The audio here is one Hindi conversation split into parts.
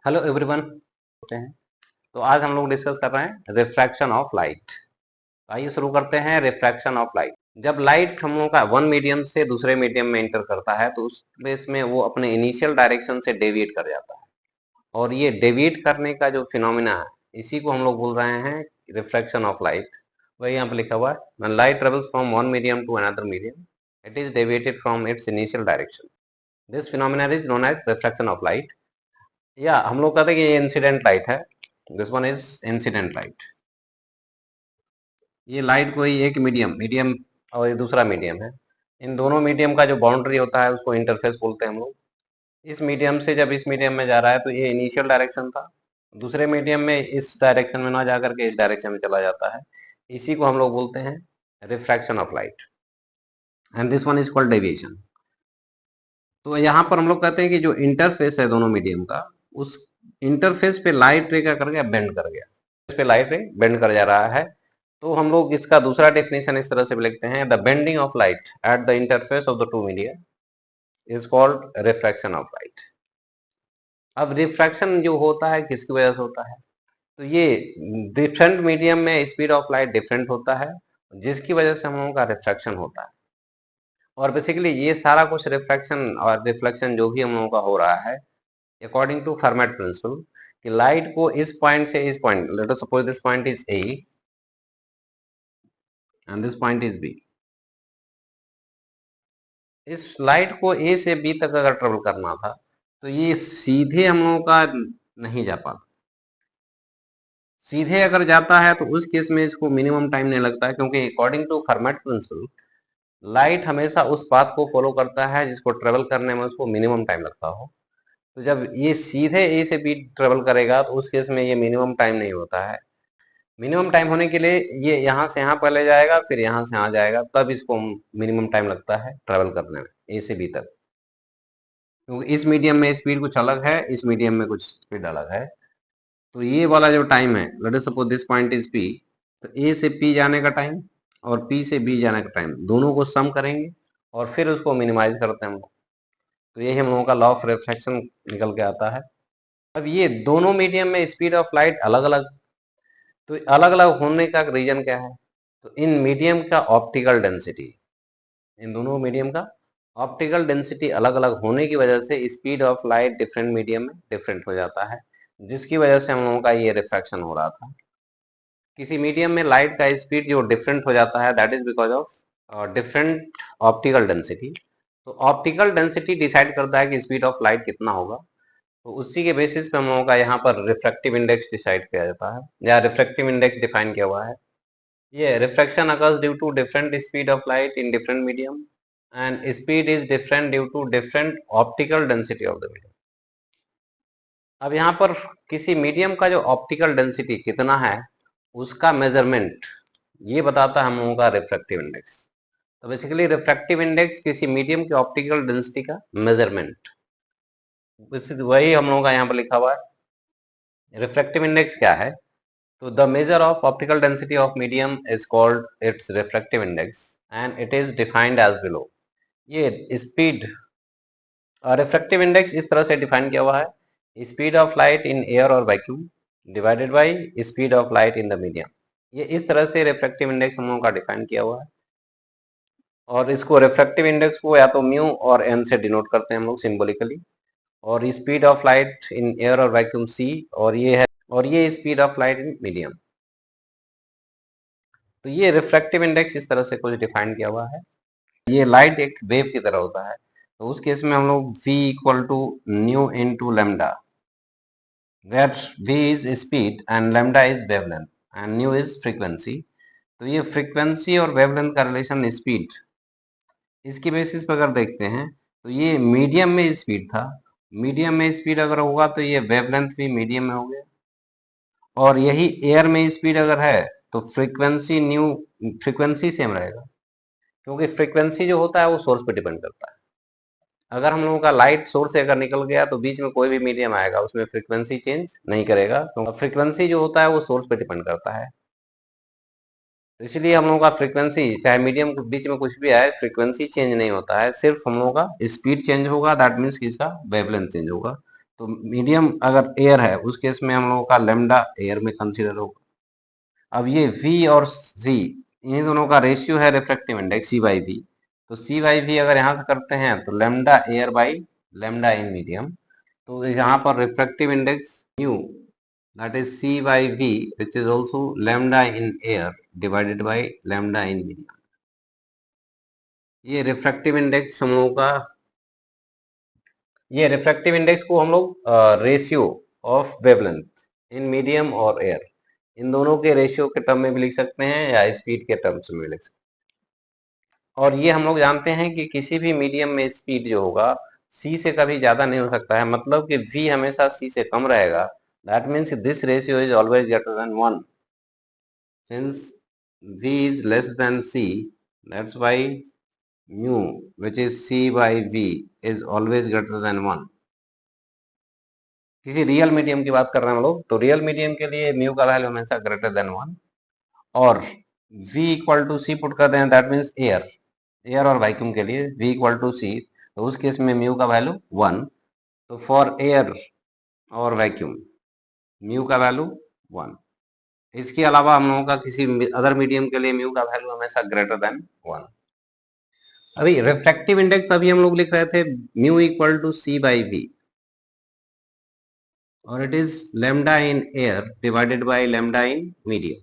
हेलो एवरीवन होते हैं। तो आज हम लोग डिस्कस कर रहे हैं रिफ्रैक्शन ऑफ लाइट। आइए शुरू करते हैं रिफ्रैक्शन ऑफ लाइट। जब लाइट हम लोग का वन मीडियम से दूसरे मीडियम में एंटर करता है तो उस केस में वो अपने इनिशियल डायरेक्शन से डेविएट कर जाता है, और ये डेविएट करने का जो फिनोमिना है इसी को हम लोग बोल रहे हैं रिफ्रैक्शन ऑफ लाइट। वही यहाँ पे लिखा हुआ है, when light travels from one medium to another medium it is deviated from its initial direction. This phenomena is known as refraction of light, या हम लोग कहते हैं कि ये इंसिडेंट लाइट है। This one is incident light. ये लाइट कोई एक मीडियम मीडियम और ये दूसरा मीडियम है। इन दोनों मीडियम का जो बाउंड्री होता है उसको इंटरफेस बोलते हैं हम लोग। इस मीडियम से जब इस मीडियम में जा रहा है तो ये इनिशियल डायरेक्शन था, दूसरे मीडियम में इस डायरेक्शन में ना जा करके इस डायरेक्शन में चला जाता है। इसी को हम लोग बोलते हैं refraction of light, and this one is called deviation. तो यहाँ पर हम लोग कहते हैं कि जो इंटरफेस है दोनों मीडियम का, उस इंटरफेस पे लाइट रे क्या कर गया, बेंड कर गया। इस पे लाइट रे बेंड कर जा रहा है। तो हम लोग इसका दूसरा डेफिनेशन इस तरह से लिखते हैं, the bending of light at the interface of the two media is called refraction of light. अब रिफ्रैक्शन जो होता है किसकी वजह से होता है, तो ये डिफरेंट मीडियम में स्पीड ऑफ लाइट डिफरेंट होता है, जिसकी वजह से हम लोगों का रिफ्रैक्शन होता है। और बेसिकली ये सारा कुछ रिफ्रैक्शन और रिफ्लेक्शन जो भी हम लोगों का हो रहा है अकॉर्डिंग टू फर्मेट प्रिंसिपल, कि लाइट को इस पॉइंट से इस point, let us suppose this point is A and this point is B, इस लाइट को ए से बी तक अगर ट्रेवल करना था तो ये सीधे हम लोगों का नहीं जा पाता। सीधे अगर जाता है तो उस केस में इसको मिनिमम टाइम नहीं लगता है, क्योंकि according to Fermat principle light हमेशा उस पाथ को फॉलो करता है जिसको ट्रेवल करने में उसको मिनिमम टाइम लगता हो। तो जब ये सीधे ए से बी ट्रेवल करेगा तो उस केस में ये मिनिमम टाइम नहीं होता है। मिनिमम टाइम होने के लिए ये यहाँ से यहाँ पहले जाएगा, फिर यहाँ से यहाँ जाएगा, तब इसको मिनिमम टाइम लगता है ट्रेवल करने में ए से बी तक। क्योंकि इस मीडियम में स्पीड कुछ अलग है, इस मीडियम में कुछ स्पीड अलग है। तो ये वाला जो टाइम है, let us suppose this point is P, तो ए से पी जाने का टाइम और पी से बी जाने का टाइम दोनों को सम करेंगे और फिर उसको मिनिमाइज करते हैं हम लोग। तो यही हम लोगों का लॉ ऑफ रिफ्रैक्शन निकल के आता है। अब ये दोनों मीडियम में स्पीड ऑफ लाइट अलग अलग, तो अलग अलग होने का रीजन क्या है, तो इन मीडियम का ऑप्टिकल डेंसिटी, इन दोनों मीडियम का ऑप्टिकल डेंसिटी अलग अलग होने की वजह से speed of light different medium में डिफरेंट हो जाता है, जिसकी वजह से हम लोगों का ये रिफ्रैक्शन हो रहा था। किसी मीडियम में लाइट का स्पीड जो डिफरेंट हो जाता है that is because of different optical density. तो ऑप्टिकल डेंसिटी डिसाइड करता है कि स्पीड ऑफ लाइट कितना होगा। तो उसी के बेसिस पे हम लोगों का यहाँ पर रिफ्रैक्टिव इंडेक्स डिसाइड किया जाता है, या रिफ्रैक्टिव इंडेक्स डिफाइन किया हुआ है। ये refraction occurs due to different speed of light in different medium and speed is different due to different optical density of the medium. अब यहाँ पर किसी मीडियम का जो ऑप्टिकल डेंसिटी कितना है उसका मेजरमेंट ये बताता है हम लोगों का रिफ्रैक्टिव इंडेक्स। तो बेसिकली रिफ्रैक्टिव इंडेक्स किसी मीडियम की ऑप्टिकल डेंसिटी का मेजरमेंट, वही हम लोगों का यहाँ पर लिखा हुआ है। रिफ्रैक्टिव इंडेक्स क्या है, तो the measure of optical density of medium is called its refractive index and it is defined as below। ये स्पीड और रिफ्रैक्टिव इंडेक्स इस तरह से डिफाइन किया हुआ है, speed of light in air और vacuum divided by speed of light in the medium. ये इस तरह से रिफ्रैक्टिव इंडेक्स हम लोगों का डिफाइन किया हुआ है, और इसको रिफ्रैक्टिव इंडेक्स को या तो म्यू और एन से डिनोट करते हैं हम लोग सिंबॉलिकली, और speed of light in air और वैक्यूम सी, और ये है, और ये speed of light in medium. तो ये रिफ्रैक्टिव इंडेक्स इस तरह से कुछ डिफाइन किया हुआ है। ये लाइट एक वेव की तरह होता है, तो उस केस में हम लोग v equal to nu into lambda, where v is speed and lambda is wavelength and nu is frequency. तो ये फ्रीक्वेंसी और वेवलेंथ का रिलेशन स्पीड, इसकी बेसिस पर अगर देखते हैं तो ये मीडियम में स्पीड था, मीडियम में स्पीड अगर होगा तो ये वेवलेंथ भी मीडियम में हो गया, और यही एयर में स्पीड अगर है तो फ्रीक्वेंसी न्यू, फ्रीक्वेंसी सेम रहेगा, क्योंकि फ्रीक्वेंसी जो होता है वो सोर्स पे डिपेंड करता है। अगर हम लोगों का लाइट सोर्स से अगर निकल गया तो बीच में कोई भी मीडियम आएगा उसमें फ्रीक्वेंसी चेंज नहीं करेगा, तो फ्रीक्वेंसी जो होता है वो सोर्स पे डिपेंड करता है। तो इसलिए हम लोगों का फ्रीक्वेंसी चाहे मीडियम के बीच में कुछ भी आए फ्रीक्वेंसी चेंज नहीं होता है, सिर्फ हम लोगों का स्पीड चेंज होगा, दैट मीन्स कि इसका वेवलेंथ चेंज होगा। तो मीडियम अगर एयर है उस केस में हम लोगों का लेमडा एयर में कंसीडर होगा। अब ये V और C इन्हीं दोनों का रेशियो है refractive index C by V। तो C बाई V अगर यहाँ से करते हैं तो lambda air by lambda in medium. तो यहाँ पर refractive index mu that is C by V which is also lambda in air divided by lambda in medium। ये रिफ्रैक्टिव इंडेक्स हम लोगों का, ये रिफ्रैक्टिव इंडेक्स को हम लोग ratio of wavelength in medium और एयर इन दोनों के रेशियो के टर्म में भी लिख सकते हैं या स्पीड के टर्म्स में भी लिख सकते हैं। और ये हम लोग जानते हैं कि किसी भी मीडियम में स्पीड जो होगा C से कभी ज्यादा नहीं हो सकता है, मतलब कि V हमेशा C से कम रहेगा। That means this ratio is always greater than 1। Since V is less than C, that's why mu which is C by V is always greater than 1। किसी रियल मीडियम की बात कर रहे हैं हम लोग, तो रियल मीडियम के लिए म्यू का वैल्यू हमेशा ग्रेटर देन 1। और V equal to C put करते हैं, दैट मीन्स एयर, एयर और वैक्यूम के लिए V इक्वल टू C, तो उस केस में म्यू का वैल्यू 1। तो फॉर एयर और वैक्यूम म्यू का वैल्यू 1। इसके अलावा हम लोगों का किसी अदर मीडियम के लिए म्यू का वैल्यू हमेशा ग्रेटर देन 1। अभी रिफ्रैक्टिव इंडेक्स अभी हम लोग लिख रहे थे mu equal to C by V, और it is lambda in air divided by lambda in medium.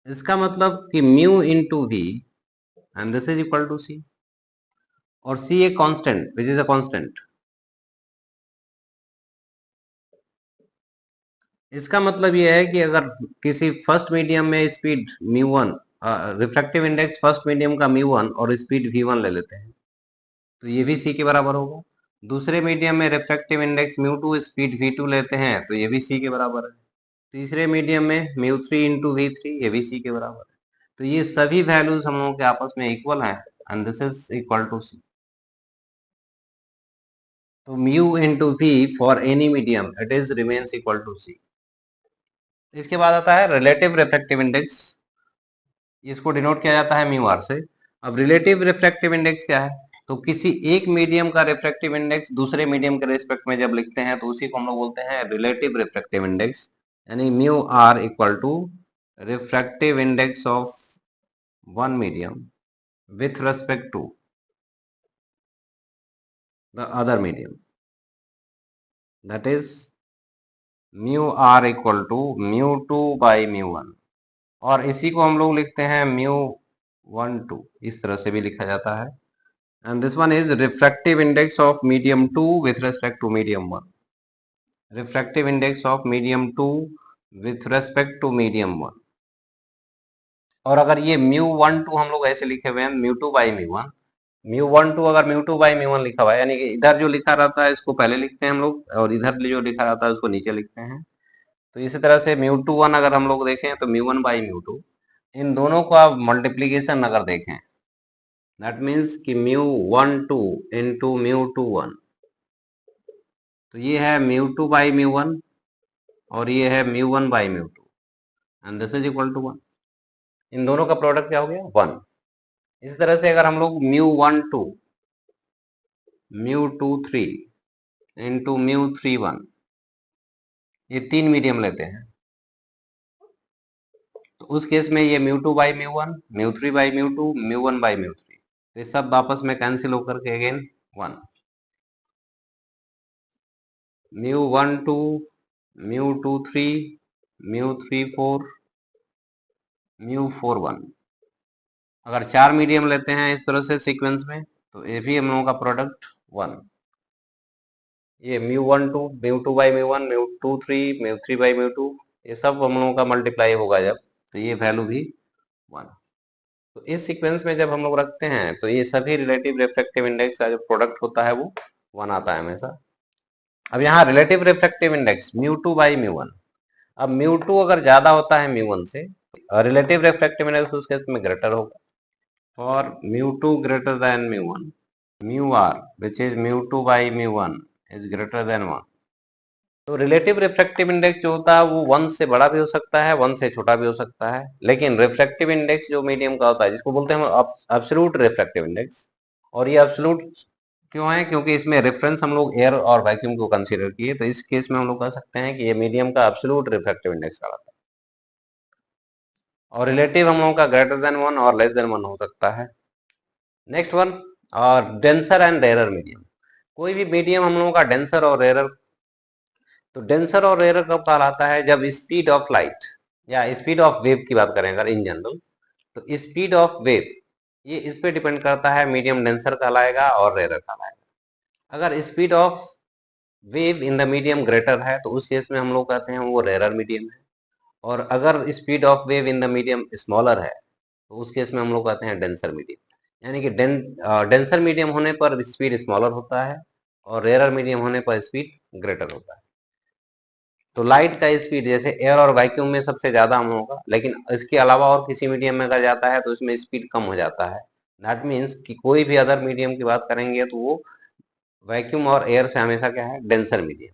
इसका मतलब कि mu into V and this is equal to C, और C एक constant which is a constant. इसका मतलब यह है कि अगर किसी फर्स्ट मीडियम में speed μ1, refractive index first medium का μ1 और स्पीड v1 ले लेते हैं तो ये भी C के बराबर होगा। दूसरे मीडियम में रिफ्रैक्टिव इंडेक्स μ2 स्पीड v2 लेते हैं तो ये भी C के बराबर है। तीसरे मीडियम में μ3 इंटू v3 ये भी C के बराबर है। तो ये सभी वैल्यूज हम लोगों के आपस में इक्वल हैं and this is equal to C। तो mu into V for any medium it is remains equal to C। इसके बाद आता है रिलेटिव रिफ्रैक्टिव इंडेक्स, इसको डिनोट किया जाता है म्यू आर से। अब रिलेटिव रिफ्रैक्टिव इंडेक्स क्या है, तो किसी एक मीडियम का रिफ्रैक्टिव इंडेक्स दूसरे मीडियम के रिस्पेक्ट में जब लिखते हैं तो उसी को हम लोग बोलते हैं रिलेटिव रिफ्रैक्टिव इंडेक्स, यानी mu R equal to refractive index of one medium with respect to the other medium, that is mu R equal to μ2 by μ1। और इसी को हम लोग लिखते हैं μ12, इस तरह से भी लिखा जाता है। And this one is refractive index of medium 2 with respect to medium 1। Refractive index of medium 2 with respect to medium 1। और अगर ये μ12 हम लोग ऐसे लिखे हुए हैं μ2 बाई μ1, μ12 अगर μ2 बाई μ1 लिखा हुआ है, यानी कि इधर जो लिखा रहता है इसको पहले लिखते हैं हम लोग और इधर जो लिखा रहता है उसको नीचे लिखते हैं। तो इसी तरह से μ21 अगर हम लोग देखें तो μ1 बाई μ2, इन दोनों का मल्टीप्लीकेशन अगर देखें दैट मीन्स कि μ12 इंटू μ21, तो ये है μ2 बाई μ1 और ये है μ1 by μ2 and this is equal to 1। इन दोनों का प्रोडक्ट क्या हो गया 1। इसी तरह से अगर हम लोग μ12 μ23 इंटू μ31 ये तीन मीडियम लेते हैं तो उस केस में ये μ2 बाई μ1, μ3 बाई μ2, μ1 बाई μ3, तो ये सब आपस में कैंसिल होकर के अगेन 1। μ12 μ23 μ34 μ41, अगर चार मीडियम लेते हैं इस तरह से सीक्वेंस में तो ये भी हम लोगों का प्रोडक्ट 1। ये μ12 μ2 बाई μ1 μ23 μ3 बाई μ2 ये सब हम लोगों का मल्टीप्लाई होगा जब, तो ये वैल्यू भी 1। तो इस सीक्वेंस में जब हम लोग रखते हैं तो ये सभी रिलेटिव रिफ्रैक्टिव इंडेक्स का जो प्रोडक्ट होता है वो 1 आता है हमेशा। अब यहाँ रिलेटिव रिफ्रैक्टिव इंडेक्स μ2 बाई μ1, अब μ2 अगर ज्यादा होता है μ1 से, रिलेटिव रिफ्रैक्टिव इंडेक्स उस केस में ग्रेटर होगा। For μ2 greater than μ1, μr which is μ2 by μ1 is greater than 1। तो रिलेटिव रिफ्रैक्टिव इंडेक्स जो होता है वो 1 से बड़ा भी हो सकता है 1 से छोटा भी हो सकता है, लेकिन रिफ्रैक्टिव इंडेक्स जो मीडियम का होता है जिसको बोलते हैं एब्सोल्यूट रिफ्रैक्टिव इंडेक्स, और ये एब्सोल्यूट क्यों है? क्योंकि इसमें रेफरेंस हम लोग एयर और वैक्यूम को कंसीडर किए, तो इस केस में हम लोग कह सकते हैं कि ये मीडियम का एब्सोल्यूट रिफ्रैक्टिव इंडेक्स कहलाता है, और रिलेटिव हम लोगों का ग्रेटर देन 1 और लेस देन 1 हो सकता है। नेक्स्ट वन, और डेंसर एंड रेयरर मीडियम। कोई भी मीडियम हम लोगों का डेंसर और रेयरर, तो डेंसर और रेयरर कब कहलाता है? जब स्पीड ऑफ लाइट या स्पीड ऑफ वेव की बात करें अगर इन जनरल, तो स्पीड ऑफ वेव ये इस पे डिपेंड करता है, मीडियम डेंसर कहलाएगा और रेयरर कहलाएगा। अगर speed of wave in the medium greater है तो उस केस में हम लोग कहते हैं वो रेयरर मीडियम है, और अगर speed of wave in the medium smaller है तो उस केस में हम लोग कहते हैं डेंसर मीडियम। यानी कि डेंसर मीडियम होने पर स्पीड स्मॉलर होता है और रेयरर मीडियम होने पर स्पीड ग्रेटर होता है। तो लाइट का स्पीड जैसे एयर और वैक्यूम में सबसे ज्यादा हम लोगों का, लेकिन इसके अलावा और किसी मीडियम में अगर जाता है तो इसमें स्पीड कम हो जाता है। दैट मीन्स कि कोई भी अदर मीडियम की बात करेंगे तो वो वैक्यूम और एयर से हमेशा क्या है? Denser medium.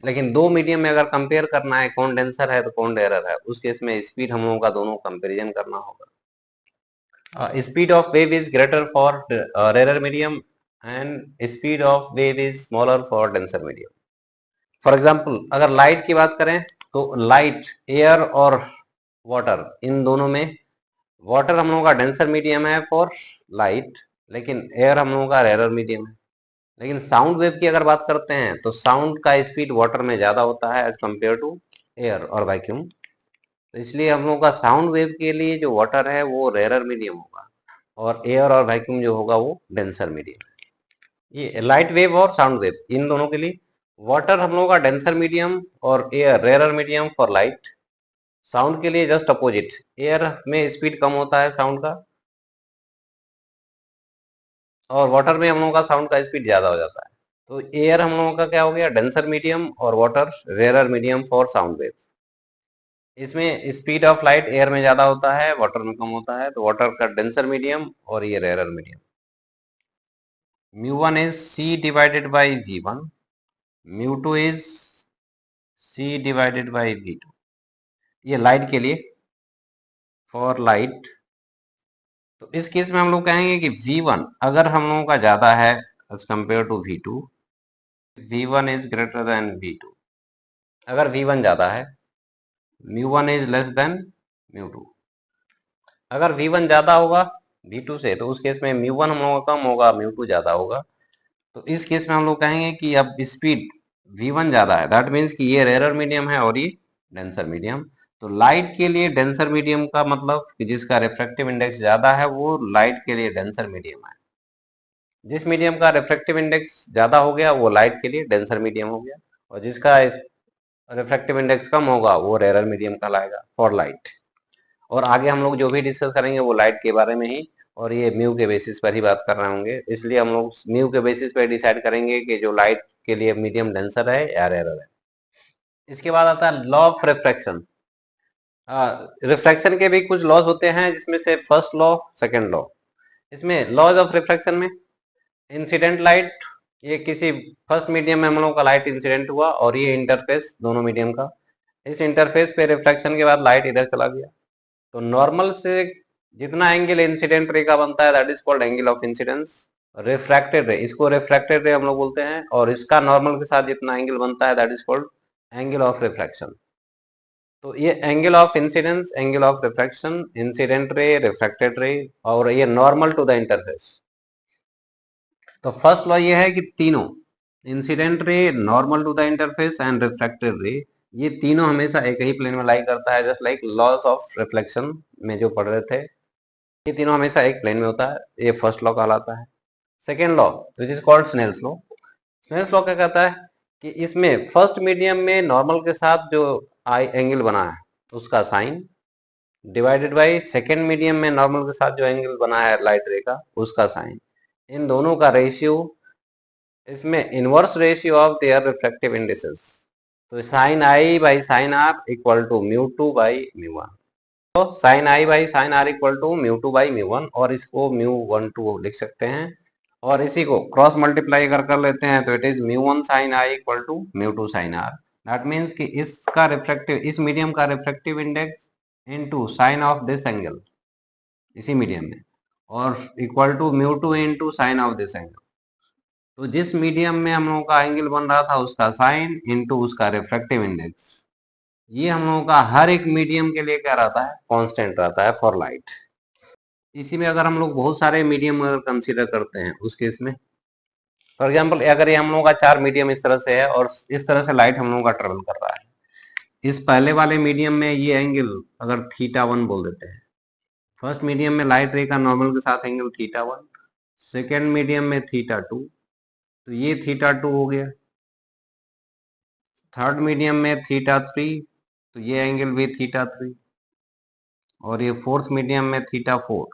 लेकिन दो मीडियम में अगर कंपेयर करना है कौन डेंसर है तो कौन रेयरर है, उस केस में स्पीड हम लोगों का दोनों कंपेरिजन करना होगा। Speed of wave is greater for rarer medium and speed of wave is smaller for denser medium. For example अगर लाइट की बात करें तो लाइट, एयर और वाटर, इन दोनों में वाटर हम लोगों का डेंसर मीडियम है फॉर लाइट, लेकिन एयर हम लोगों का रेयरर मीडियम है। लेकिन साउंड वेव की अगर बात करते हैं तो साउंड का स्पीड वाटर में ज्यादा होता है एज कंपेयर टू एयर और वैक्यूम, तो इसलिए हम लोगों का साउंड वेव के लिए जो वाटर है वो रेयरर मीडियम होगा, और एयर और वैक्यूम जो होगा वो डेंसर मीडियम। ये लाइट वेव और साउंड वेव इन दोनों के लिए वाटर हम लोगों का डेंसर मीडियम और air rarer medium for light. Sound के लिए जस्ट अपोजिट, एयर में स्पीड कम होता है साउंड का, और वाटर में हम लोगों का साउंड का स्पीड ज्यादा हो जाता है। तो एयर हम लोगों का क्या हो गया? डेंसर मीडियम, और water rarer medium for sound wave. इसमें स्पीड ऑफ लाइट एयर में ज्यादा होता है, वाटर में कम होता है, तो वाटर का डेंसर मीडियम और ये rarer medium. Mu one is C divided by V one, mu two is C divided by V two. ये लाइट के लिए, फॉर लाइट, तो इस केस में हम लोग कहेंगे कि V1 अगर हम लोगों का ज्यादा है as compare to V2, V1 is greater than V2। अगर V1 ज्यादा है, mu one is less than mu two. अगर V1 ज्यादा होगा V2 से तो उस केस में म्यू1 हम लोगों का कम होगा, म्यू2 ज्यादा होगा। तो इस केस में हम लोग कहेंगे कि अब स्पीड V1 ज्यादा है, दैट मीन्स कि ये रेयरर मीडियम है और ये डेंसर मीडियम। तो लाइट के लिए डेंसर मीडियम का मतलब कि जिसका रिफ्रैक्टिव इंडेक्स ज्यादा है वो लाइट के लिए डेंसर मीडियम है। जिस मीडियम का रिफ्रैक्टिव इंडेक्स ज्यादा हो गया वो लाइट के लिए डेंसर मीडियम हो गया, और जिसका रिफ्रैक्टिव इंडेक्स कम होगा वो रेयरर मीडियम कहलाएगा फॉर लाइट। और आगे हम लोग जो भी डिस्कस करेंगे वो लाइट के बारे में ही, और ये म्यू के बेसिस पर ही बात कर रहे होंगे, इसलिए हम लोग म्यू के बेसिस पर डिसाइड करेंगे कि जो लाइट के लिए मीडियम डेंसर है या रेयरर है। इसके बाद आता है लॉ ऑफ रिफ्रैक्शन। रिफ्रैक्शन के भी कुछ लॉज होते हैं, जिसमें से फर्स्ट लॉ, सेकेंड लॉ। इसमें लॉज ऑफ रिफ्रैक्शन में इंसिडेंट लाइट, ये किसी फर्स्ट मीडियम में हम लोगों का लाइट इंसिडेंट हुआ और ये इंटरफेस दोनों मीडियम का, इस इंटरफेस पे रिफ्रैक्शन के बाद लाइट इधर चला गया, तो नॉर्मल से जितना एंगल इंसिडेंट रे का बनता है that is called angle of incidence. Refracted रे, इसको रिफ्रैक्टेड रे हम लोग बोलते हैं, और इसका नॉर्मल के साथ जितना एंगल बनता है that is called angle of refraction. तो ये angle of incidence, angle of refraction, incident ray, refracted ray, और ये नॉर्मल टू द इंटरफेस। तो फर्स्ट लॉ ये है कि तीनों incident ray, normal to the interface and refracted ray, ये तीनों हमेशा एक ही प्लेन में लाई करता है, just like laws of reflection में जो पढ़ रहे थे, ये तीनों हमेशा एक प्लेन में होता है, ये फर्स्ट लॉ कहलाता है। Second law which is called Snell's law. Snell's law क्या कहता है कि इसमें फर्स्ट मीडियम में नॉर्मल के साथ जो आई एंगल बना है उसका sine, divided by second medium में नॉर्मल के साथ जो एंगल बना है लाइट रे का उसका साइन, इन दोनों का रेशियो, इसमें inverse ratio of their refractive indices. तो sine I by sine R equal to mu two by mu one. तो sine I by sine R equal to mu two by mu one, और इसको म्यू वन टू लिख सकते हैं, और इसी को क्रॉस मल्टीप्लाई अगर कर लेते हैं तो it is mu one sine I equal to mu two sine R. That means कि इसका रिफ्रैक्टिव, इस मीडियम का refractive index into sine of this angle इसी मीडियम में, और equal to mu two into sine of this angle. तो जिस मीडियम में हम लोगों का एंगल बन रहा था उसका साइन इंटू उसका रिफ्रैक्टिव इंडेक्स, ये हम लोगों का हर एक मीडियम के लिए क्या रहता है, कांस्टेंट रहता है फॉर लाइट। इसी में अगर हम लोग बहुत सारे मीडियम अगर कंसीडर करते हैं उस केस में, फॉर एग्जाम्पल अगर ये हम लोगों का 4 मीडियम इस तरह से है और इस तरह से लाइट हम लोगों का ट्रेवल कर रहा है, इस पहले वाले मीडियम में ये एंगल अगर थीटा 1 बोल देते हैं, फर्स्ट मीडियम में लाइट रे का नॉर्मल के साथ एंगल थीटा 1, सेकेंड मीडियम में थीटा 2, तो ये थीटा 2 हो गया, थर्ड मीडियम में थीटा 3, तो ये एंगल भी थीटा 3, और ये फोर्थ मीडियम में थीटा 4।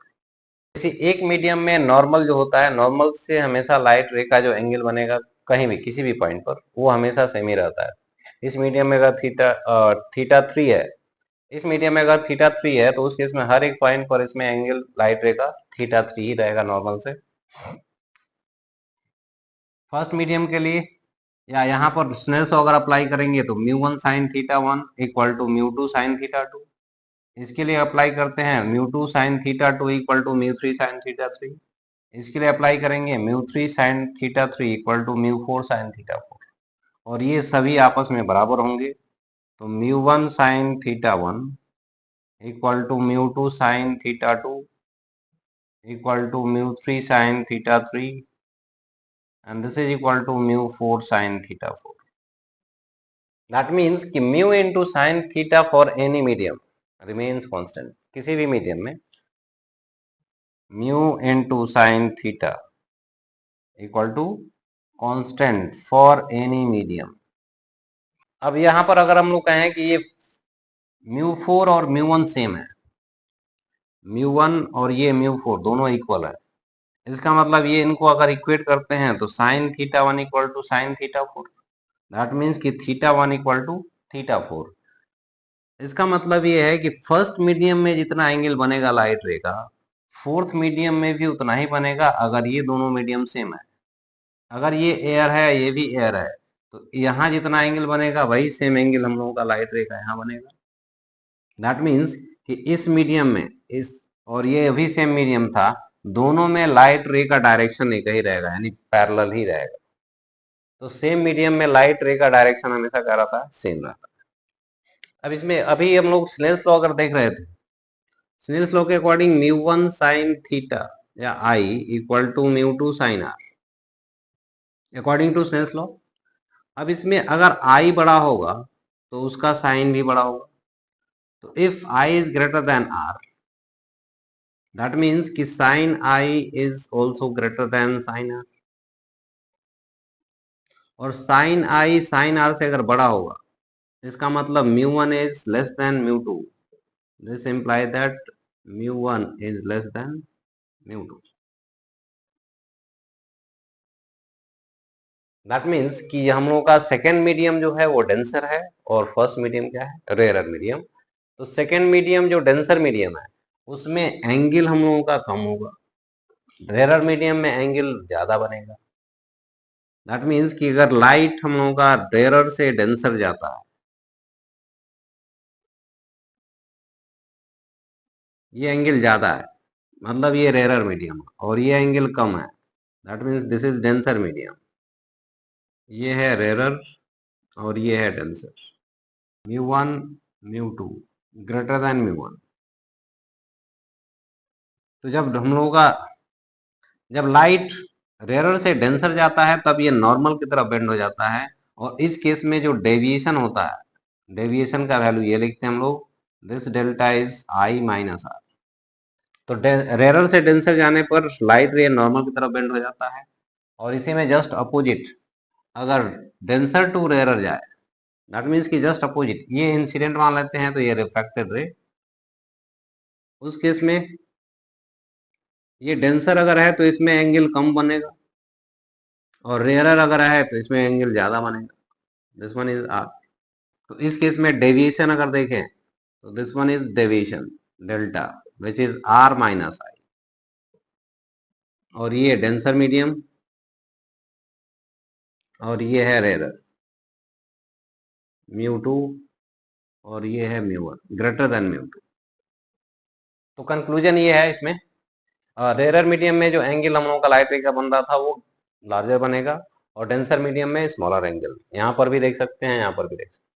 किसी एक मीडियम में नॉर्मल जो होता है, नॉर्मल से हमेशा लाइट रे का जो एंगल बनेगा कहीं भी किसी भी पॉइंट पर, वो हमेशा सेम ही रहता है। इस मीडियम में अगर थीटा 3 है, इस मीडियम में अगर थीटा 3 है, तो उस केस में हर एक पॉइंट पर इसमें एंगल लाइट रे का थीटा 3 ही रहेगा नॉर्मल से। फर्स्ट मीडियम के लिए या यहाँ पर स्नेल्स लॉ अगर अप्लाई करेंगे तो mu 1 sine theta 1 equal to mu 2 sine theta 2। इसके लिए अप्लाई करते हैं mu 2 sine theta 2 equal to mu 3 sine theta 3। इसके लिए अप्लाई करेंगे mu 3 sine theta 3 equal to mu 4 sine theta 4, और ये सभी आपस में बराबर होंगे। तो mu 1 sine theta 1 equal to mu 2 sine theta 2 equal to mu 3 sine theta 3, and this is equal to mu 4 sin theta 4. That means कि mu into sin theta for any medium remains constant। किसी भी मीडियम में mu into sin theta equal to constant for any medium। अब यहाँ पर अगर हम लोग कहें कि ये mu 4 और mu 1 सेम है, mu 1 और ये mu 4 दोनों इक्वल है, इसका मतलब ये इनको अगर इक्वेट करते हैं तो sin theta 1 equal to sin theta 4, that means कि थीटा 1 इक्वल टू थीटा 4। इसका मतलब ये है कि फर्स्ट मीडियम में जितना एंगल बनेगा लाइट रे का, फोर्थ मीडियम में भी उतना ही बनेगा अगर ये दोनों मीडियम सेम है। अगर ये एयर है ये भी एयर है, तो यहाँ जितना एंगल बनेगा वही सेम एंगल हम लोगों का लाइट रे का यहाँ बनेगा। दैट मीन्स कि इस मीडियम में इस और ये भी सेम मीडियम था, दोनों में लाइट रे का डायरेक्शन एक ही रहेगा, यानी पैरेलल ही रहेगा। तो सेम मीडियम में लाइट रे का डायरेक्शन हमेशा क्या रहता है, सेम रहता है। अब इसमें अभी हम लोग स्नेल्स लॉ अगर देख रहे थे, स्नेल्स लॉ के अकॉर्डिंग म्यू 1 साइन थीटा या I equal to mu 2 sine R, according to Snell's law. अब इसमें अगर आई बड़ा होगा तो उसका साइन भी बड़ा होगा। तो if I is greater than R, that means कि sine I is also greater than sine R, और साइन आई साइन आर से अगर बड़ा होगा, इसका मतलब mu 1 is less than mu 2। This implies that mu 1 is less than mu 2। That means कि हम लोगों का सेकेंड मीडियम जो है वो डेंसर है और फर्स्ट मीडियम क्या है, रेयरर मीडियम। तो सेकेंड मीडियम जो डेंसर मीडियम है उसमें एंगल हम लोगों का कम होगा, रेयरर मीडियम में एंगल ज्यादा बनेगा। दैट मीन्स कि अगर लाइट हम लोगों का रेयरर से डेंसर जाता है, ये एंगल ज्यादा है, मतलब ये रेयरर मीडियम, और ये एंगल कम है, that means this is denser medium. ये है रेयरर और ये है denser. Mu 1 mu 2 greater than mu 1। तो जब हम लोगों का जब लाइट रेयरर से डेंसर जाता है तब ये नॉर्मल की तरफ बेंड हो जाता है, और इस केस में जो डेविएशन होता है, डेविएशन का वैल्यू ये लिखते हैं हम लोग, this delta is I minus R. तो रेयरर से डेंसर जाने पर लाइट रे नॉर्मल की तरफ बेंड हो जाता है, और इसी में जस्ट अपोजिट अगर डेंसर टू रेयरर जाए, दैट मीन्स कि जस्ट अपोजिट ये इंसिडेंट मान लेते हैं तो ये रिफ्रैक्टेड रे, उस केस में ये डेंसर अगर है तो इसमें एंगल कम बनेगा, और रेयरर अगर है तो इसमें एंगल ज्यादा बनेगा, दिस वन इज आर। तो इस केस में डेविएशन अगर देखें तो this one is deviation delta which is R minus I, और ये डेंसर मीडियम और ये है रेयरर म्यू 2, और ये है म्यू 1 ग्रेटर देन म्यू 2। तो कंक्लूजन ये है इसमें, रेयरर मीडियम में जो एंगल हम लोगों का लाइट रे का बन रहा था वो लार्जर बनेगा, और डेंसर मीडियम में स्मॉलर एंगल, यहाँ पर भी देख सकते हैं, यहाँ पर भी देख सकते हैं।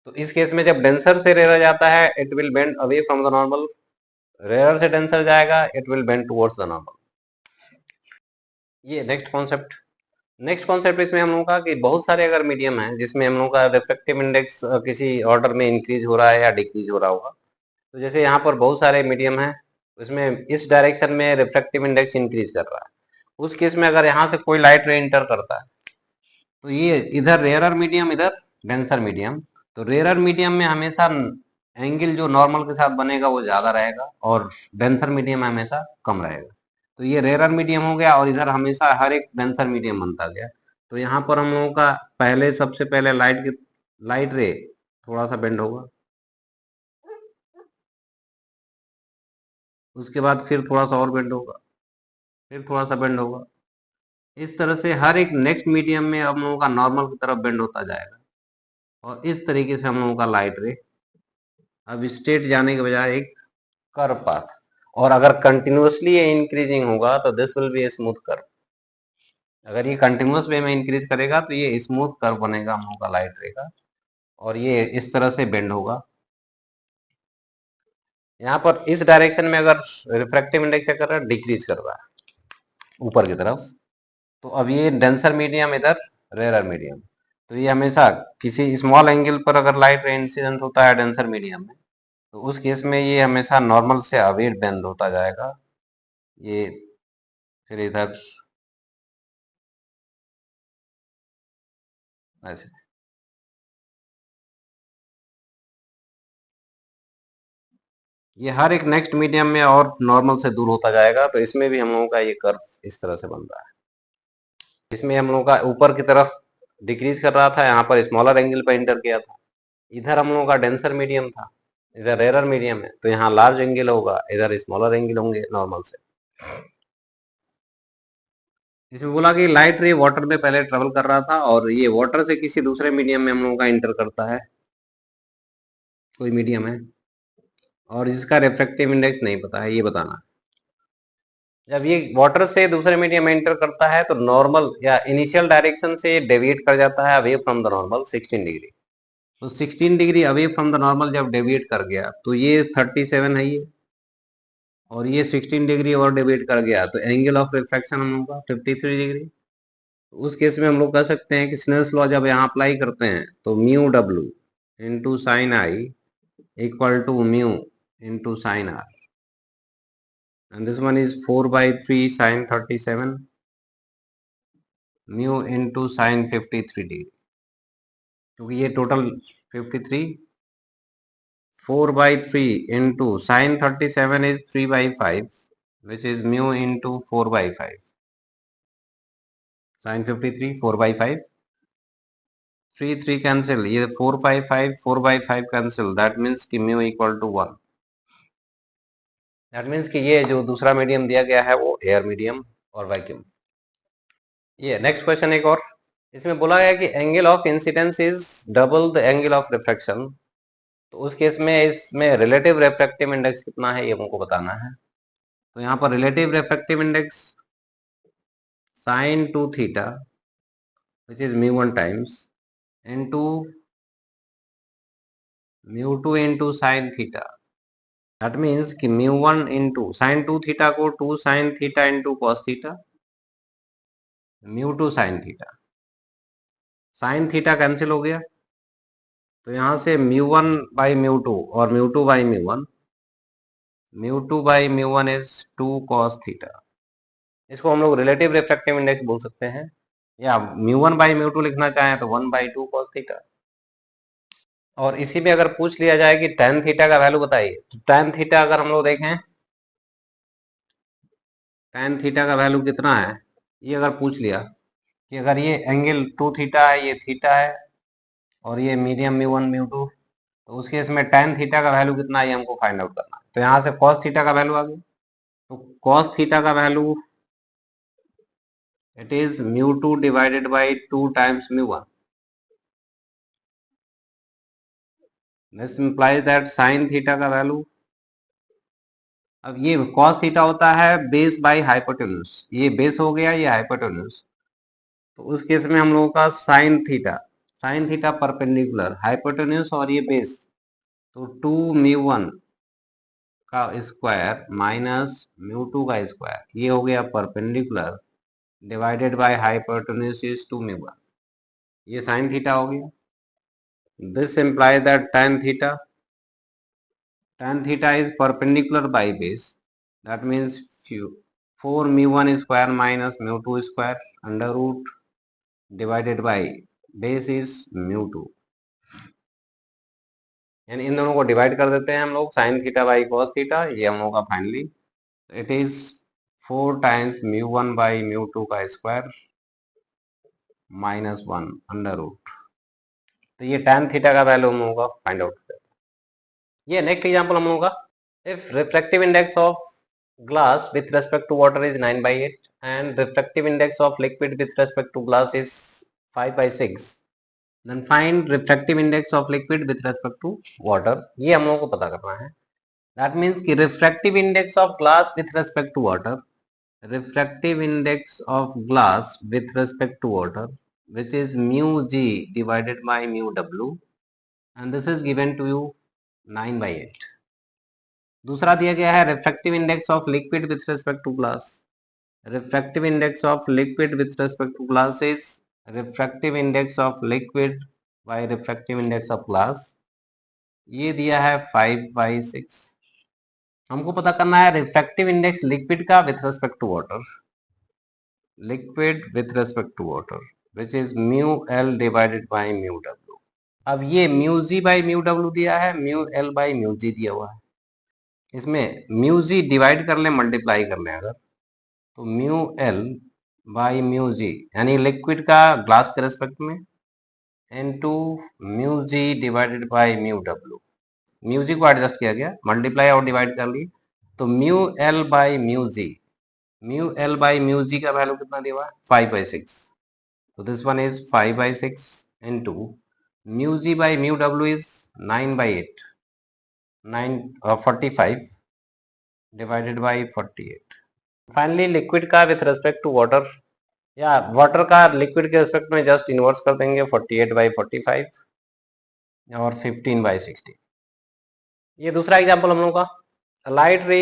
तो इस केस में जब डेंसर से रेयर जाता है, it will bend away from the normal, rarer से डेंसर जाएगा, it will bend towards the normal. ये नेक्स्ट कॉन्सेप्ट इसमें हम लोगों का कि बहुत सारे अगर मीडियम है जिसमें हम लोगों का रिफ्रैक्टिव इंडेक्स किसी ऑर्डर में इंक्रीज हो रहा है या डिक्रीज हो रहा होगा, तो जैसे यहाँ पर बहुत सारे मीडियम है, उसमें इस डायरेक्शन में रिफ्रैक्टिव इंडेक्स इंक्रीज कर रहा है, उस केस में अगर यहाँ से कोई लाइट रे इंटर करता है, तो ये इधर रेयरर मीडियम, इधर डेंसर मीडियम, तो रेयरर मीडियम में हमेशा एंगल जो नॉर्मल के साथ बनेगा वो ज्यादा रहेगा, और डेंसर मीडियम में हमेशा कम रहेगा। तो ये रेयरर मीडियम हो गया, और इधर हमेशा हर एक डेंसर मीडियम बनता गया। तो यहाँ पर हम लोगों का सबसे पहले लाइट रे थोड़ा सा बेंड होगा, उसके बाद फिर थोड़ा सा और बेंड होगा, फिर थोड़ा सा बेंड होगा। इस तरह से हर एक नेक्स्ट मीडियम में हम लोगों का नॉर्मल की तरफ बेंड होता जाएगा, और इस तरीके से हम लोगों का लाइट रे अब स्ट्रेट जाने के बजाय एक कर्व पाथ, और अगर कंटिन्यूअसली ये इंक्रीजिंग होगा तो this will be a smooth curve. अगर ये कंटिन्यूअस वे में इंक्रीज करेगा तो ये स्मूथ कर्व बनेगा हम लोगों का लाइट रे का, और ये इस तरह से बेंड होगा। यहाँ पर इस डायरेक्शन में अगर रिफ्रैक्टिव इंडेक्स क्या कर रहा है, डिक्रीज कर रहा है ऊपर की तरफ, तो अब ये डेंसर मीडियम, इधर रेयरर मीडियम, तो ये हमेशा किसी स्मॉल एंगल पर अगर लाइट रे इंसिडेंट होता है डेंसर मीडियम में, तो उस केस में ये हमेशा नॉर्मल से अवे बेंड होता जाएगा, ये फिर इधर ऐसे। ये हर एक नेक्स्ट मीडियम में और नॉर्मल से दूर होता जाएगा, तो इसमें भी हम लोगों का ये कर्व इस तरह से बन रहा है। इसमें हम लोगों का ऊपर की तरफ डिक्रीज कर रहा था, यहाँ पर स्मॉलर एंगल पर इंटर किया था, इधर हम लोगों का डेंसर मीडियम था, इधर रेयर मीडियम है, तो यहाँ लार्ज एंगल होगा, इधर स्मॉलर एंगल होंगे नॉर्मल से। इसमें बोला कि लाइट रे वाटर में पहले ट्रेवल कर रहा था, और ये वाटर से किसी दूसरे मीडियम में हम लोगों का इंटर करता है, कोई मीडियम है, और इसका रिफ्रैक्टिव इंडेक्स नहीं पता है, ये बताना है। जब ये वाटर से दूसरे मीडियम में एंटर करता है तो नॉर्मल या इनिशियल डायरेक्शन से डेविएट कर जाता है away from the normal 16 degree. तो 16 degree away from the normal जब डेविएट कर गया तो ये 37 है ये, और ये 16 डिग्री और डेविएट कर गया, तो एंगल ऑफ रिफ्रैक्शन हम लोग का 53 डिग्री। तो उस केस में हम लोग कह सकते हैं कि स्नेल्स लॉ जब यहाँ अप्लाई करते हैं तो mu W into sine I equal to mu into sine R, and this one is 4 by 3 sin 37 mu into sin 53 degree, क्योंकि ये total 53, 4 by 3 into sin 37 is 3 by 5 which is mu into 4 by 5, sin 53 4 by 5, 3 3 cancel, ये 4 by 5 4 by 5 cancel, that means कि mu equal to 1, that means कि ये जो दूसरा मीडियम दिया गया है वो एयर मीडियम और वैक्यूम। ये नेक्स्ट क्वेश्चन एक और, इसमें बोला गया कि angle of incidence is double the angle of refraction, तो उस केस में इसमें रिलेटिव रिफ्रैक्टिव इंडेक्स कितना है ये हमको बताना है। तो यहाँ पर relative refractive index sine 2 theta which is mu 1 times into mu 2 into sine theta, that means कि म्यू 1 इंटू साइन 2 थीटा को 2 sine theta into cos theta, mu 2 sine theta, sine theta cancel हो गया, तो यहाँ से म्यू 1 बाई म्यू 2 और mu 2 by mu 1, mu 2 by mu 1 is 2 cos theta, इसको हम लोग रिलेटिव रिफ्रैक्टिव इंडेक्स बोल सकते हैं, या म्यू 1 बाई म्यू 2 लिखना चाहें तो 1 बाई 2 कॉस थीटा। और इसी में अगर पूछ लिया जाए कि tan थीटा का वैल्यू बताइए, तो tan थीटा अगर हम लोग देखें, tan थीटा का वैल्यू कितना है, ये अगर पूछ लिया कि अगर ये एंगल 2 थीटा है, ये थीटा है, और ये मीडियम म्यू 1 म्यू 2, तो उस केस में tan थीटा का वैल्यू कितना है ये हमको फाइंड आउट करना है। तो यहाँ से cos थीटा का वैल्यू आ गया, तो cos थीटा का value it is mu 2 divided by 2 times mu 1, this implies that sin theta का वैल्यू, अब ये cos थीटा होता है बेस बाय हाइपोटेन्यूज, ये बेस हो गया, ये हाइपोटेन्यूज, तो उस केस में हम लोगों का साइन थीटा परपेंडिकुलर हाइपोटेन्यूज और ये बेस, तो 2 म्यू 1 का स्क्वायर माइनस म्यू 2 का स्क्वायर, ये हो गया perpendicular divided by hypotenuse is 2 mu 1, ये साइन थीटा हो गया। This implies that tan theta is perpendicular by base, that means 4 mu 1 square minus mu 2 square under root divided by base is mu 2, यानी इन दोनों को डिवाइड कर देते हैं हम लोग, sine theta by cos theta, ये हम लोग का finally it is 4 times mu 1 by mu 2 का स्क्वायर माइनस 1 अंडर रूट, तो ये tan थीटा का वैल्यू हम लोगों का फाइंड आउट करते हैं। ये नेक्स्ट एग्जांपल हम लोगों का, if refractive index of glass with respect to water is 9/8 and refractive index of liquid with respect to glass is 5/6, then find refractive index of liquid with respect to water, ये हम लोगों को पता करना है। that means कि refractive index of glass with respect to water, refractive index of glass with respect to water, which is mu g divided by mu w, and this is given to you 9/8। दूसरा दिया गया है refractive index of liquid with respect to glass, refractive index of liquid with respect to glass is refractive index of liquid by refractive index of glass, ये दिया है 5/6। हमको पता करना है रिफ्रैक्टिव इंडेक्स लिक्विड का with respect to water, liquid with respect to water, which is mu L divided by mu W. अब ये mu G by mu W दिया है, म्यू एल बाई म्यू जी दिया हुआ है, इसमें म्यू जी डिवाइड कर ले, मल्टीप्लाई कर ले अगर, तो mu L by mu G, यानी लिक्विड का ग्लास के रेस्पेक्ट में, into mu G divided by mu W, mu G को एडजस्ट किया गया, मल्टीप्लाई और डिवाइड कर ली, तो mu L by mu G, mu L by mu G का वैल्यू कितना दिया हुआ है 5/6, तो this one is 5/6 into mu G by mu W is 9/8, 45 divided by 48। Finally liquid का विथ रेस्पेक्ट टू वाटर, या वाटर का लिक्विड के रेस्पेक्ट में जस्ट इनवर्स कर देंगे, 48/45 और 15/60। ये दूसरा एग्जांपल हम लोग का, लाइट रे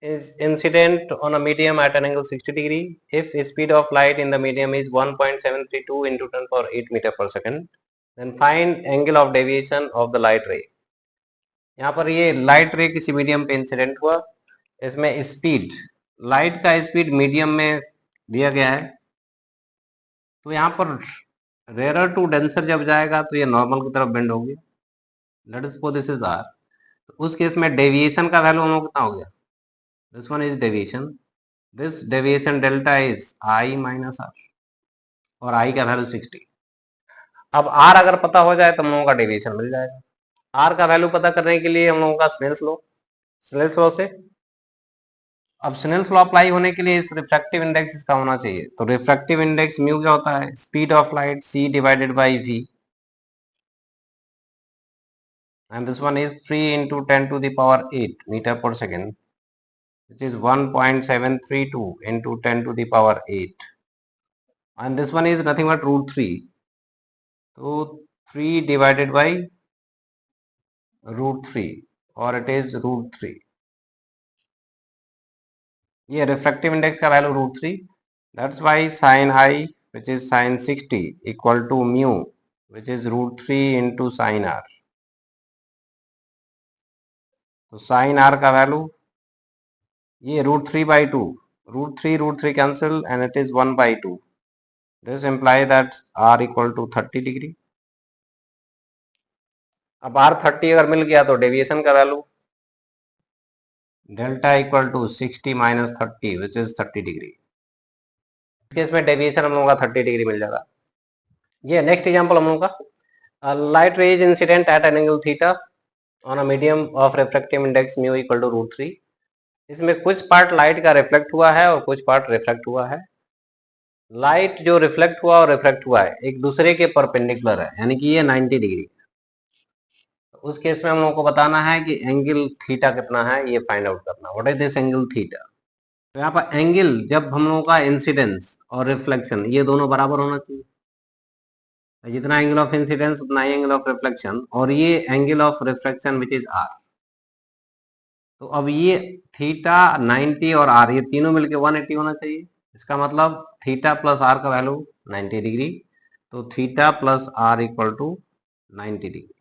is incident on a medium at an angle 60 degree if speed of light in the medium is 1.732 into 10 power 8 meter per second, then find angle of deviation of the light ray। यहाँ पर ये लाइट रे किसी मीडियम पे इंसिडेंट हुआ, इसमें स्पीड, लाइट का स्पीड मीडियम में दिया गया है, तो यहाँ पर रेयर टू डेंसर जब जाएगा तो ये नॉर्मल की तरफ बेंड होगी, let us suppose this is R, तो उस केस में डेविएशन का वैल्यू हम लोग कितना हो गया, this one is deviation, this deviation delta is I minus R, और आई का वैल्यू 60। अब आर अगर पता हो जाए तो हम लोगों का डेविएशन मिल जाएगा। आर का वैल्यू पता करने के लिए हम लोगों का स्नेल्स लॉ से, अब स्नेल्स लॉ अप्लाई होने के लिए इस रिफ्रैक्टिव इंडेक्स इसका होना चाहिए, तो रिफ्रैक्टिव इंडेक्स म्यू क्या होता है, speed of light c divided by v, and this one is 3 into 10 to the power 8 meter per second, which is 1.732 into 10 to the power 8, and this one is nothing but √3, so 3 divided by √3, or it is √3, ये रिफ्रैक्टिव इंडेक्स का value √3, that's why sin I which is sin 60 equal to mu which is √3 into sin R, तो sin R का वैल्यू ये √3/2, √3 cancel and it is 1/2, this implies that R equal to 30 degree. अब R 30 अगर मिल गया तो डेविएशन का value delta equal to 60 minus 30 which is 30 degree, इस केस में डेविएशन हम लोगों का 30 डिग्री मिल जाएगा। ये नेक्स्ट एग्जांपल हम लोगों का, light ray is incident at an angle theta on a medium of refractive index mu equal to √3, इसमें कुछ पार्ट लाइट का रिफ्लेक्ट हुआ है और कुछ पार्ट रिफ्रैक्ट हुआ है। लाइट जो रिफ्लेक्ट हुआ और रिफ्रैक्ट हुआ है एक दूसरे के परपेंडिकुलर है, यानी कि ये 90 डिग्री, उस केस में हम लोगों को बताना है कि एंगल थीटा कितना है, ये फाइंड आउट करना। What is this angle theta? तो यहाँ पर एंगल, जब हम लोगों का इंसिडेंस और रिफ्लेक्शन ये दोनों बराबर होना चाहिए, जितना एंगल ऑफ इंसिडेंस उतना ही एंगल ऑफ रिफ्लेक्शन, और ये angle of reflection which is R. तो अब ये थीटा 90 और आर ये तीनों मिलके 180 होना चाहिए। इसका मतलब थीटा प्लस आर का वैल्यू 90 डिग्री, तो theta plus R equal to 90 degree.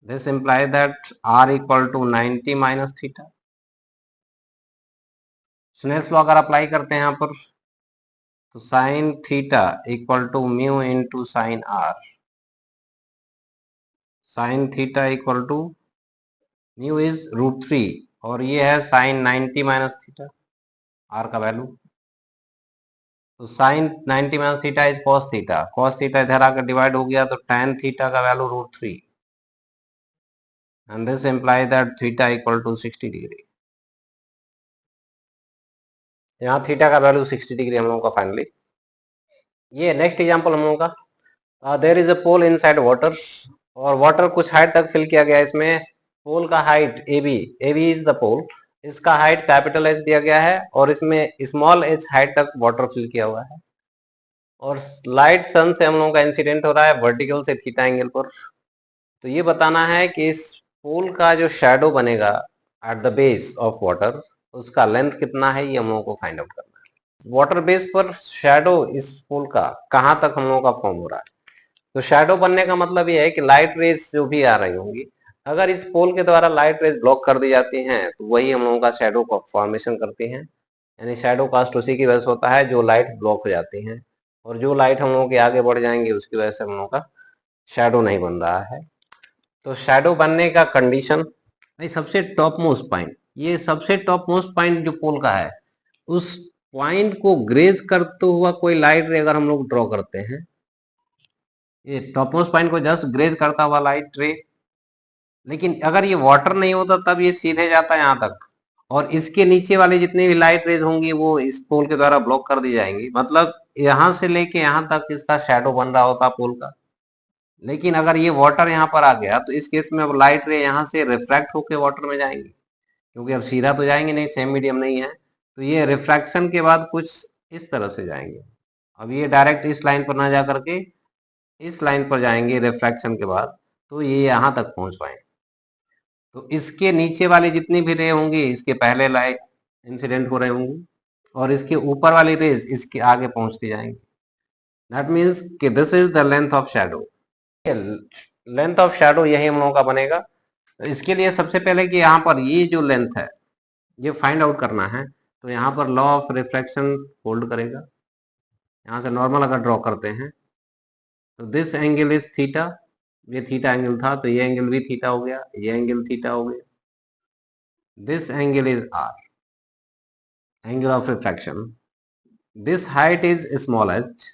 This implies that R equal to 90 minus theta. Snell's law अगर अप्लाई करते हैं यहाँ पर, तो sine theta equal to mu into sine R. Sine theta equal to mu is √3 और ये है साइन 90 माइनस थीटा, आर का वैल्यू। तो sine 90 minus theta is cos theta. Cos theta इधर आकर डिवाइड हो गया तो tan थीटा का value √3 and this implies that theta equal to 60 degree. यहाँ थीटा का वैल्यू 60 डिग्री हम लोगों का फाइनली। ये नेक्स्ट एग्जांपल हम लोगों का, there is a pole inside water, और वाटर कुछ हाइट तक फिल किया गया है। इसमें पोल का height AB is the pole, इसका हाइट कैपिटल H दिया गया है और इसमें स्मॉल h हाइट तक वाटर फिल किया हुआ है, और लाइट सन से हम लोगों का इंसिडेंट हो रहा है वर्टिकल से थीटा एंगल पर। तो ये बताना है कि इस पोल का जो शैडो बनेगा at the base of water, उसका लेंथ कितना है, ये हम लोगों को फाइंड आउट करना है। वाटर बेस पर शैडो इस पोल का कहाँ तक हम लोगों का फॉर्म हो रहा है। तो शैडो बनने का मतलब ये है कि लाइट रेज जो भी आ रही होंगी, अगर इस पोल के द्वारा लाइट रेज ब्लॉक कर दी जाती हैं तो वही हम लोगों का शैडो का फॉर्मेशन करती हैं। यानी शैडो कास्ट उसी की वजह से होता है जो लाइट ब्लॉक हो जाती हैं, और जो लाइट हम लोगों के आगे बढ़ जाएंगे उसकी वजह से हम लोगों का शैडो नहीं बन रहा है। तो शैडो बनने का कंडीशन भाई, सबसे टॉप मोस्ट पॉइंट, ये सबसे टॉप मोस्ट पॉइंट जो पोल का है, उस पॉइंट को ग्रेज करते हुआ कोई लाइट रे अगर हम लोग ड्रॉ करते हैं, ये टॉप मोस्ट पॉइंट को जस्ट ग्रेज करता हुआ लाइट रे, लेकिन अगर ये वाटर नहीं होता तब ये सीधे जाता है यहाँ तक, और इसके नीचे वाले जितने भी लाइट रेज होंगी वो इस पोल के द्वारा ब्लॉक कर दी जाएंगी। मतलब यहाँ से लेके यहाँ तक इसका शैडो बन रहा होता पोल का। लेकिन अगर ये वाटर यहाँ पर आ गया तो इस केस में अब लाइट रे यहाँ से रिफ्रैक्ट होकर वाटर में जाएंगे, क्योंकि अब सीधा तो जाएंगे नहीं, सेम मीडियम नहीं है। तो ये रिफ्रैक्शन के बाद कुछ इस तरह से जाएंगे। अब ये डायरेक्ट इस लाइन पर ना जा करके इस लाइन पर जाएंगे रिफ्रैक्शन के बाद, तो ये यहाँ तक पहुंच पाएंगे। तो इसके नीचे वाले जितनी भी रे होंगी इसके पहले लाइट इंसिडेंट हो रहे होंगे, और इसके ऊपर वाली रेज इसके आगे पहुंचती जाएंगी। दैट मीन्स कि this is the length of shadow. Length of shadow यही हम लोगों का बनेगा। तो इसके लिए सबसे पहले कि यहाँ पर ये जो लेंथ है ये फाइंड आउट करना है, तो यहाँ पर लॉ ऑफ रिफ्रैक्शन होल्ड करेगा। यहाँ से नॉर्मल अगर ड्रॉ करते हैं तो दिस एंगल इज थीटा, ये थीटा एंगल था तो ये एंगल भी थीटा हो गया, ये एंगल थीटा हो गया। This angle is R, angle of refraction. This height is small h।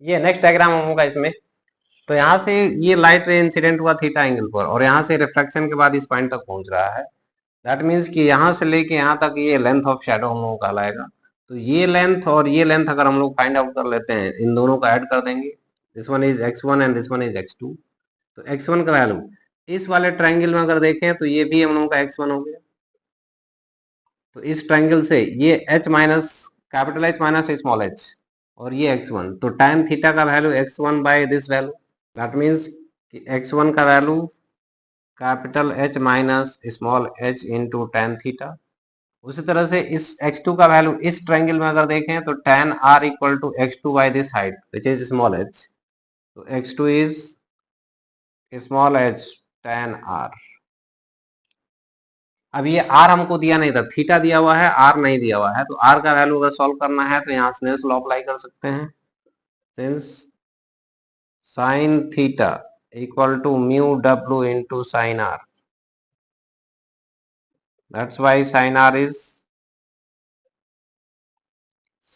ये नेक्स्ट डायग्राम होगा इसमें। तो यहाँ से ये लाइट रे इंसिडेंट हुआ थीटा एंगल पर, और यहाँ से रिफ्रैक्शन के बाद इस पॉइंट तक पहुंच रहा है। दैट मीन्स कि यहाँ से लेके यहाँ तक ये लेंथ ऑफ शैडो हम लोगों का लाएगा। तो ये लेंथ और ये लेंथ अगर हम लोग फाइंड आउट कर लेते हैं, इन दोनों को ऐड कर देंगे। This one is x1 and this one is x2। तो x1 का वैल्यू इस वाले ट्रायंगल में अगर देखें तो ये भी हम लोगों का x1 हो गया। तो इस ट्रायंगल से ये h minus capital H minus small h, और ये x1, तो tan थीटा का value x1 by this value. That means कि x1 का value capital H minus small h into tan theta. उसी तरह से इस x2 का वैल्यू इस ट्रायंगल में अगर देखें तो tan r equal to x2 by this height which is small h। तो x2 is small h tan r। अब ये r हमको दिया नहीं था, थीटा दिया हुआ है, r नहीं दिया हुआ है। तो r का वैल्यू अगर सॉल्व करना है तो यहाँ स्नेल्स लॉ अप्लाई कर सकते हैं। Since sine theta equal to mu w into sine r, that's why sine r is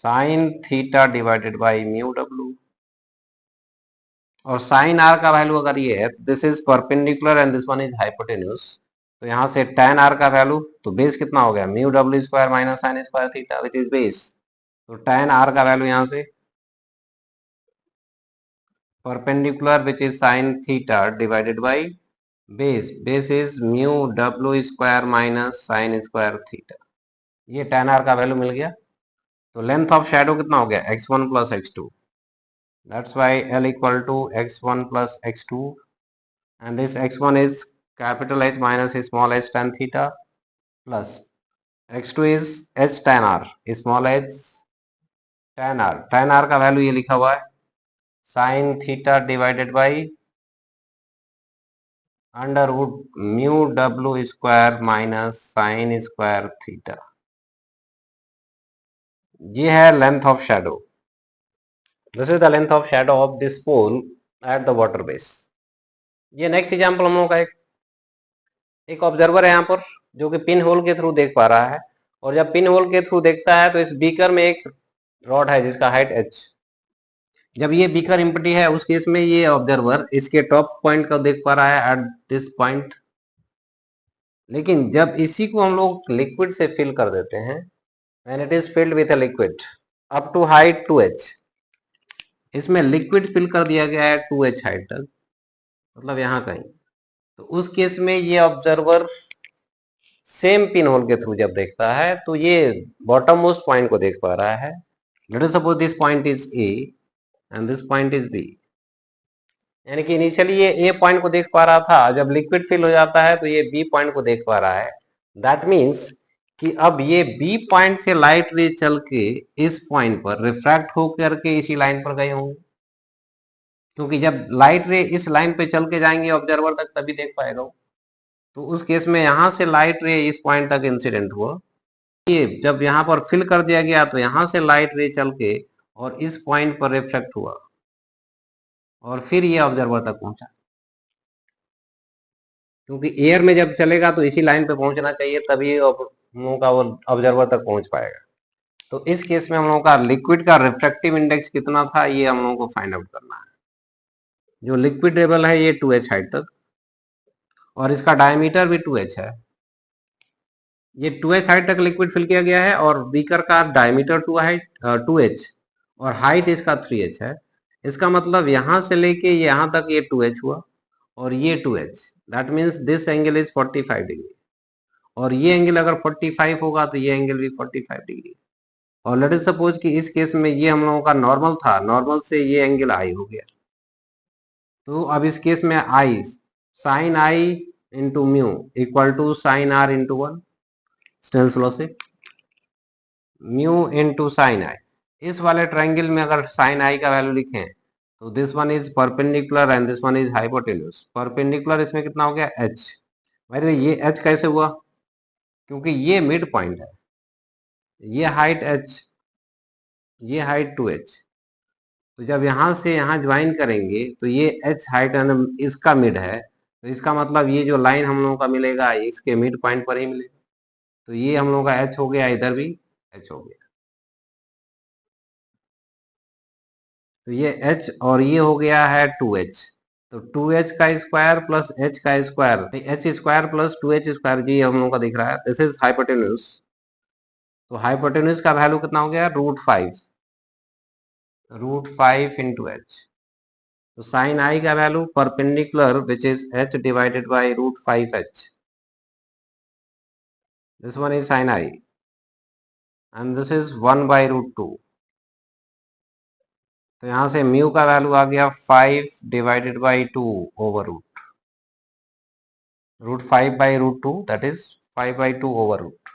sine theta divided by mu w। और साइन r का वैल्यू अगर ये है, this is perpendicular and this one is hypotenuse, तो यहाँ से tan r का वैल्यू, तो बेस कितना हो गया, mu w square minus sine square theta which is base. तो tan r का वैल्यू यहाँ से perpendicular which is sine theta divided by base is mu W square minus sine square theta. ये tan r का वैल्यू मिल गया। तो लेंथ ऑफ शेडो कितना हो गया x1 plus x2। That's why L equal to x1 plus x2 and this x1 is capital H minus small h tan theta plus x2 is h tan r small h tan r। tan r का वैल्यू ये लिखा हुआ है sine theta divided by under root mu W square minus sine square theta. ये है length of shadow. This is the length of shadow of this pole at the water base. ये नेक्स्ट एग्जांपल हम लोगों का एक ऑब्जर्वर है यहाँ पर जो कि पिन होल के थ्रू देख पा रहा है, और जब पिन होल के थ्रू देखता है तो इस बीकर में एक रॉड है जिसका हाइट h। जब ये बीकर एम्प्टी है उस केस में ये ऑब्जर्वर इसके टॉप पॉइंट को देख पा रहा है एट दिस पॉइंट। लेकिन जब इसी को हम लोग लिक्विड से फिल कर देते हैं, when it is filled with a liquid up to height 2h, इसमें लिक्विड फिल कर दिया गया है 2h हाइट तक, मतलब यहाँ कहीं, तो उस केस में ये ऑब्जर्वर सेम पिन होल के थ्रू जब देखता है तो ये बॉटम मोस्ट पॉइंट को देख पा रहा है। Let us suppose this point is A and this point is B. यानी कि इनिशियली ये ए पॉइंट को देख पा रहा था, जब लिक्विड फिल हो जाता है तो ये बी पॉइंट को देख पा रहा है। दैट मीन्स कि अब ये बी पॉइंट से लाइट रे चल के इस पॉइंट पर रिफ्रैक्ट होकर के इसी लाइन पर गए होंगे, क्योंकि जब लाइट रे इस लाइन पे चल के जाएंगे ऑब्जर्वर तक तभी देख पाएगा वो। तो उस केस में यहां से लाइट रे इस पॉइंट तक इंसिडेंट हुआ, ये जब यहाँ पर फिल कर दिया गया तो यहाँ से लाइट रे चल के और इस पॉइंट पर रिफ्लेक्ट हुआ और फिर ये ऑब्जर्वर तक पहुंचा, क्योंकि एयर में जब चलेगा तो इसी लाइन पे पहुंचना चाहिए, तभी हम लोगों का वो ऑब्जर्वर तक पहुंच पाएगा। तो इस केस में हम लोगों का लिक्विड का रिफ्रैक्टिव इंडेक्स कितना था ये हम लोगों को फाइंड आउट करना है। जो लिक्विड लेवल है ये 2h हाइट तक और इसका डायमीटर भी 2h है। ये 2h हाइट तक लिक्विड फिल किया गया है और बीकर का डायमीटर 2h और हाइट इसका 3h है। इसका मतलब यहां से लेके यहां तक ये 2h हुआ और ये 2h। That means this angle is 45 degree, और ये एंगल अगर 45 होगा तो ये एंगल भी 45 डिग्री। और लेट अस सपोज कि इस केस में ये हम लोगों का नॉर्मल था, नॉर्मल से ये एंगल आई हो गया। तो अब इस केस में I sine I into mu equal to sine R into 1 Snell's law से, म्यू इंटू साइन आई। इस वाले ट्रायंगल में अगर साइन आई का वैल्यू लिखें तो this one is perpendicular and this one is hypotenuse. Perpendicular इसमें कितना हो गया h। बाय द वे ये h कैसे हुआ, क्योंकि ये मिड पॉइंट है, ये हाइट h, ये हाइट 2h। तो जब यहां से यहां ज्वाइन करेंगे तो ये h हाइट इसका मिड है, तो इसका मतलब ये जो लाइन हम लोगों का मिलेगा इसके मिड पॉइंट पर ही मिलेगा। तो ये हम लोगों का h हो गया, इधर भी h हो गया। तो ये h और ये हो गया है 2h। तो 2h का स्क्वायर प्लस h का square, h square plus 2h square, जी हम लोगों का दिख रहा है, दिस इज हाइपोटेन्यूज। तो हाइपोटेन्यूज का वैल्यू कितना हो गया √5 इंटू h। तो साइन आई का value perpendicular which is h divided by √5h। This one is sine I and this is 1/√2। तो यहां से म्यू का वैल्यू आ गया 5 divided by 2 over √5/√2, that is 5/2 over root.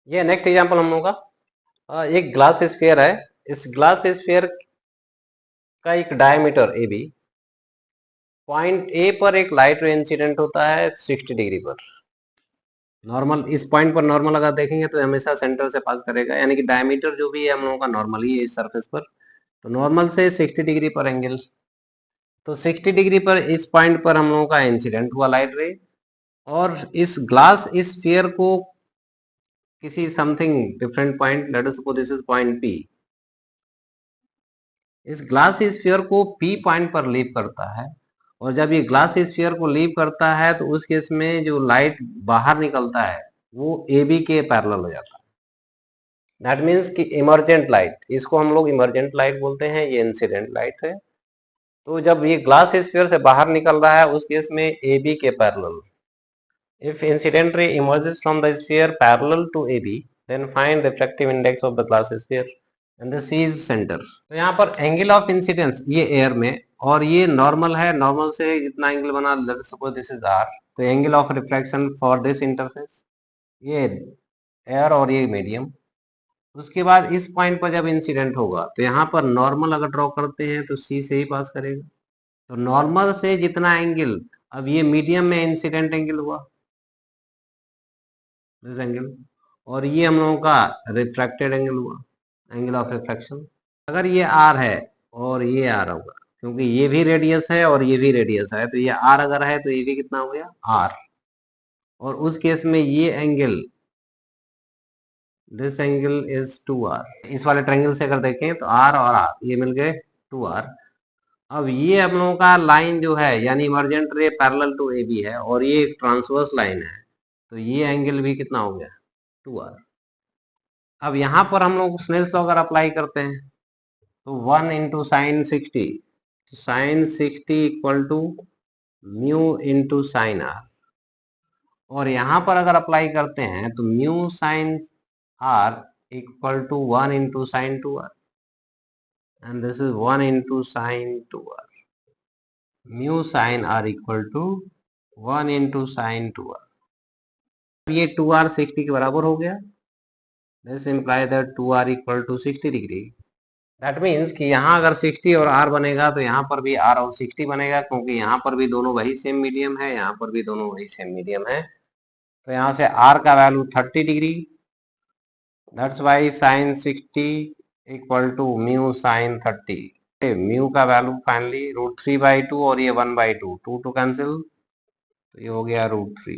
ये नेक्स्ट एग्जांपल हम लोगों का एक ग्लास स्फीयर है। इस ग्लास स्फीयर का एक diameter A B, point A पर एक लाइट रे इंसिडेंट होता है 60 डिग्री पर। नॉर्मल इस पॉइंट पर नॉर्मल अगर देखेंगे तो हमेशा सेंटर से पास करेगा, यानी कि डायमीटर जो भी है हम लोगों का नॉर्मल ही है इस सरफेस पर। तो नॉर्मल से 60 डिग्री पर एंगल, तो 60 डिग्री पर इस पॉइंट पर हम लोगों का इंसिडेंट हुआ लाइट रे, और इस ग्लास स्फीयर को किसी something different point, let us suppose this is point P, इस ग्लास स्फीयर को पी पॉइंट पर लीव करता है। और जब ये ग्लास स्फीयर को लीव करता है तो उस केस में जो लाइट बाहर निकलता है वो ए बी के पैरेलल हो जाता है। दैट मीन्स कि इमर्जेंट लाइट, इसको हम लोग इमर्जेंट लाइट बोलते हैं, ये इंसिडेंट लाइट है। तो जब ये ग्लास स्फीयर से बाहर निकल रहा है उस केस में ए बी के parallel, if incident ray emerges from the sphere parallel to AB, then find refractive index of the glass sphere and the C is center. तो यहाँ पर एंगल ऑफ इंसिडेंस ये एयर में और ये नॉर्मल है, नॉर्मल से जितना एंगल बना, let's suppose this is R, तो angle of reflection for this interface ये एयर और ये मीडियम। उसके बाद इस पॉइंट पर जब इंसिडेंट होगा तो यहाँ पर नॉर्मल अगर ड्रॉ करते हैं तो सी से ही पास करेगा, तो नॉर्मल से जितना एंगल, अब ये मीडियम में इंसिडेंट एंगल हुआ दिस एंगल, और ये हम लोगों का रिफ्रैक्टेड एंगल हुआ, एंगल ऑफ रिफ्रैक्शन। अगर ये आर है और ये आर होगा, क्योंकि ये भी रेडियस है और ये भी रेडियस है, तो ये आर अगर है तो ये भी कितना हो गया आर, और उस केस में ये angle, this angle is 2r। इस वाले ट्रायंगल से अगर देखें तो r और r ये मिल गए 2r। अब ये हम लोगों का लाइन जो है यानी emergent ray parallel to A B है और ये एक ट्रांसवर्स लाइन है, तो ये एंगल भी कितना हो गया 2r। अब यहाँ पर हम लोग स्नेल्स लॉ अगर अप्लाई करते हैं तो 1 इंटू साइन 60, तो sine 60 equal to mu into sine R, और यहाँ पर अगर अप्लाई करते हैं तो mu sine R equal to 1 into sine 2r, and this is 1 into sin 2r. Mu sin r equal to 1 into sin 2r. ये 2r 60 के बराबर हो गया। This imply that 2r equal to 60 degree. That means कि यहाँ अगर 60 और r बनेगा तो यहाँ पर भी r और 60 बनेगा, क्योंकि यहाँ पर भी दोनों वही सेम मीडियम है, यहाँ पर भी दोनों वही सेम मीडियम है। तो यहाँ से r का value 30 degree, that's why sin 60 equal to mu sine 30। म्यू का वैल्यू फाइनली √3/2 और ये 1/2, 2 कैंसिल, तो ये हो गया √3।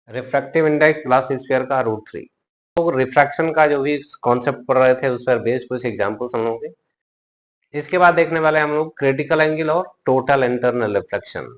रिफ्रैक्टिव इंडेक्स ग्लास स्फीयर का √3। तो रिफ्रैक्शन का जो भी कॉन्सेप्ट पढ़ रहे थे उस पर बेस्ड कुछ एग्जांपल्स हम लोग के। इसके बाद देखने वाले हम लोग क्रिटिकल एंगल और टोटल इंटरनल रिफ्लेक्शन।